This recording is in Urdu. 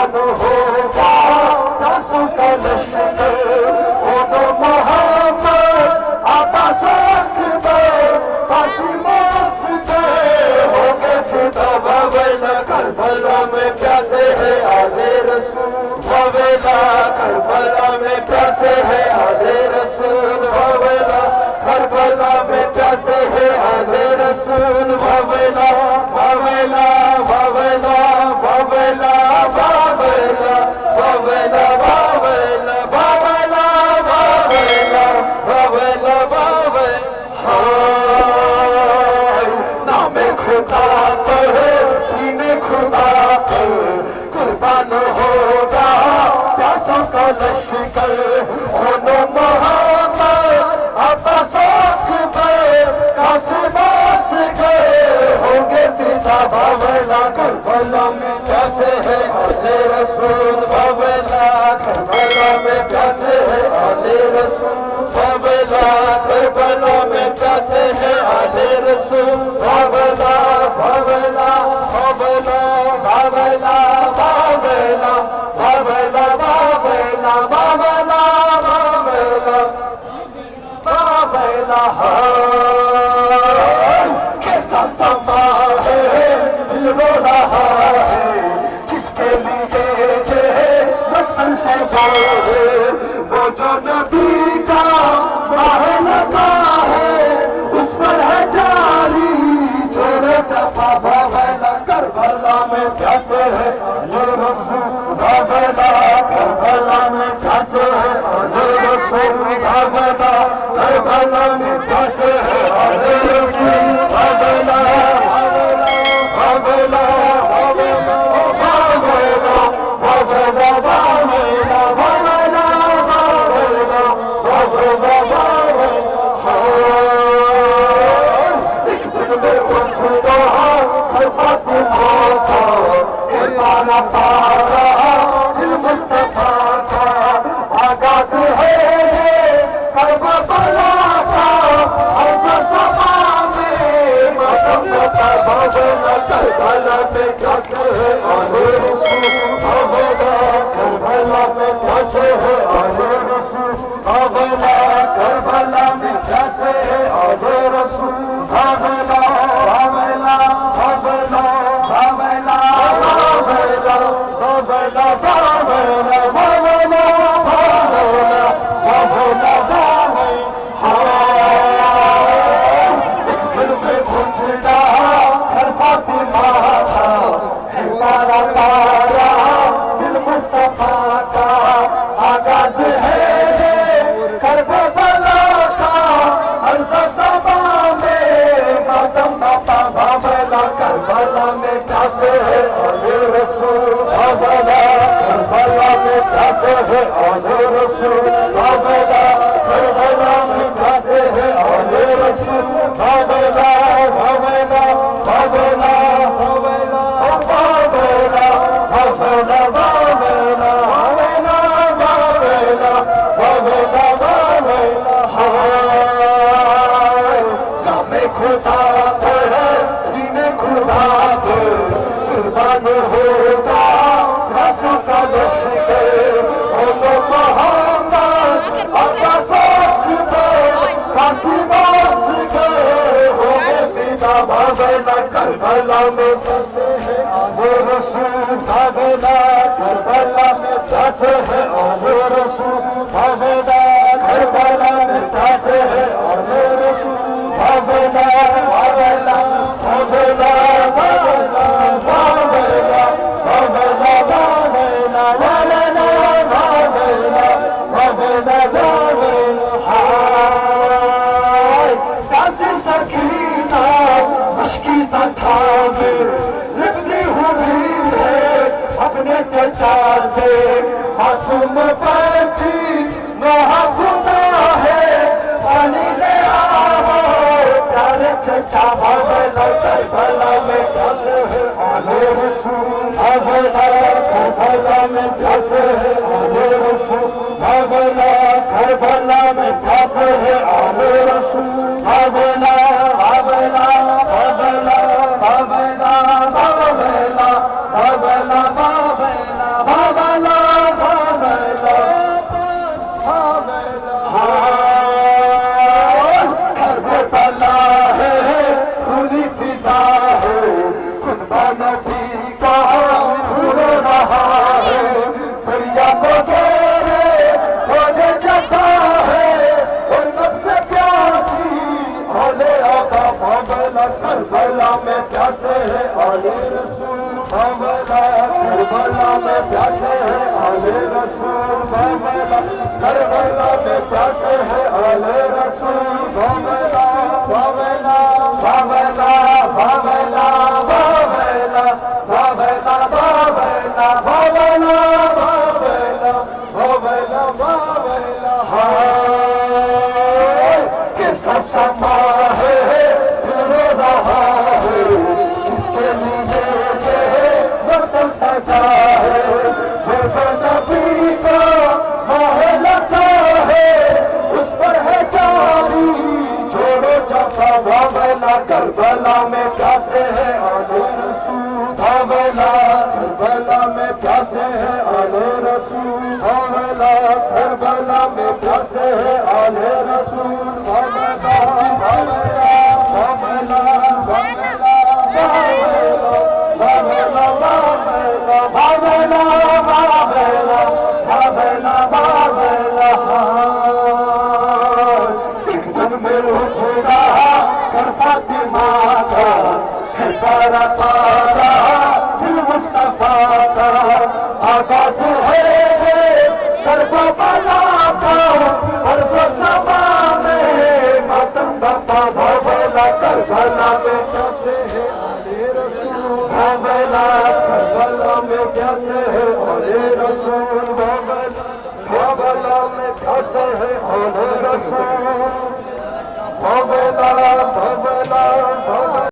قربان ہوگا پیاسوں کا لشکر خود محمد عباس اکبر قاسم اصغر ہو گئے فدا واویلا کربلا میں پیاسے ہے آل رسول واویلا کربلا میں پیاسے ہے آل رسول واویلا کربلا میں پیاسے ہے آل رسول واویلا واویلا واویلا واویلا واویلا واویلا واویلا واویلا واویلا واویلا واویلا ہائے نام خدا پر دین خدا پر قربان ہوگا پیاسوں کا لشکر خون محمد عباس اکبر قاسم اصغر ہوں گے فدا واویلا کربلا میں پیاسے ہے آل رسول واویلا کربلا میں پیاسے ہے آل رسول واویلا کربلا میں پیاسے ہے آل رسول واویلا واویلا واویلا واویلا واویلا واویلا واویلا واویلا واویلا واویلا کیسا سما ہے دل رو رہا ہے کس کے لیے بچپن سے ہے وہ جو نبی کا راہ لگا ہے اس پر ہے جاری چھوڑے جفا واویلا کربلا میں پیاسے ہے آل رسول واویلا کربلا میں پیاسے ہے آل رسول واویلا کربلا میں پیاسے ہے آل رسول واویلا واویلا واویلا واویلا واویلا واویلا واویلا واویلا واویلا ایک دن میں اٹھ رہا ہر فاطمہ کا پارا پارا دل مصطفیٰ کا آغاز ہے کربلا کا ہر صبا میں ماتم کا واویلا کربلا میں پیاسے ہے آل رسول واویلا کربلا میں پیاسے ہے آل رسول واویلا کربلا میں پیاسے ہے آل رسول واویلا واویلا واویلا واویلا واویلا واویلا واویلا واویلا واویلا واویلا دل میں گھنجتا ہر فاطمہ کا ہے پارا پارا دل مصطفیٰ کا آغاز ہے کربلا کا ہر صبا میں ماتم باپا واویلا کربلا میں پیاسے ہے آل رسول واویلا کربلا میں پیاسے ہے آل رسول واویلا کربلا میں پیاسے ہے آل رسول واویلا واویلا واویلا واویلا واویلا واویلا واویلا واویلا واویلا واویلا واویلا ہائے نام خدا پر دین خدا پر قربان ہوگا پیاسوں کا لشکر خود محمد عباس اکبر قاسم اصغر ہو گئے فدا واویلا کربلا میں پیاسے ہے آل رسول واویلا کربلا میں پیاسے ہے آل رسول واویلا کربلا میں پیاسے ہے آل رسول واویلا واویلا واویلا واویلا واویلا واویلا واویلا واویلا واویلا واویلا واویلا ہائے پیاسے سکینہ مشکی سکھا میں لگتی ہوئی ہے اپنے چچا سے معصوم بچی نوحہ خدا ہے پانی لے آؤ پیارے چچا واویلا کربلا میں پیاسے ہے آل رسول واویلا کربلا میں پیاسے ہے آل رسول واویلا کربلا میں پیاسے ہے آل رسول واویلا واویلا واویلا واویلا واویلا واویلا واویلا کربلا میں پیاسے ہیں آل رسول بابلا کربلا میں پیاسے ہیں آل رسول بابلا بابلا بابلا بابلا بابلا بابلا بابلا بابلا بابلا بابلا ہائے کیسا سما ہے دل رو رہا ہے کس کے لیے وطن سجا ہے وہ جو نبی کا ماہ لگا ہے اس پر ہے جاری جوڑو جفا بابلا کربلا میں پیاسے ہیں آل رسول بابلا کربلا میں پیاسے ہیں آل رسول بابلا کربلا میں پیاسے ہیں آل رسول بابلا بابلا بابلا بابلا بابلا بابلا بابلا بابلا بابلا ایک دن میں اٹھا کر فاطمہ کا ہے پارا پارا دل مصطفیٰ کا آغاز ہے کربلا کا عرض و سما میں ماتم بپا بابلا کربلا میں پیاسے ہیں آل رسول بابلا کربلا میں پیاسے ہیں آل رسول بابلا بابلا میں پیاسے ہیں آل رسول بابلا بابلا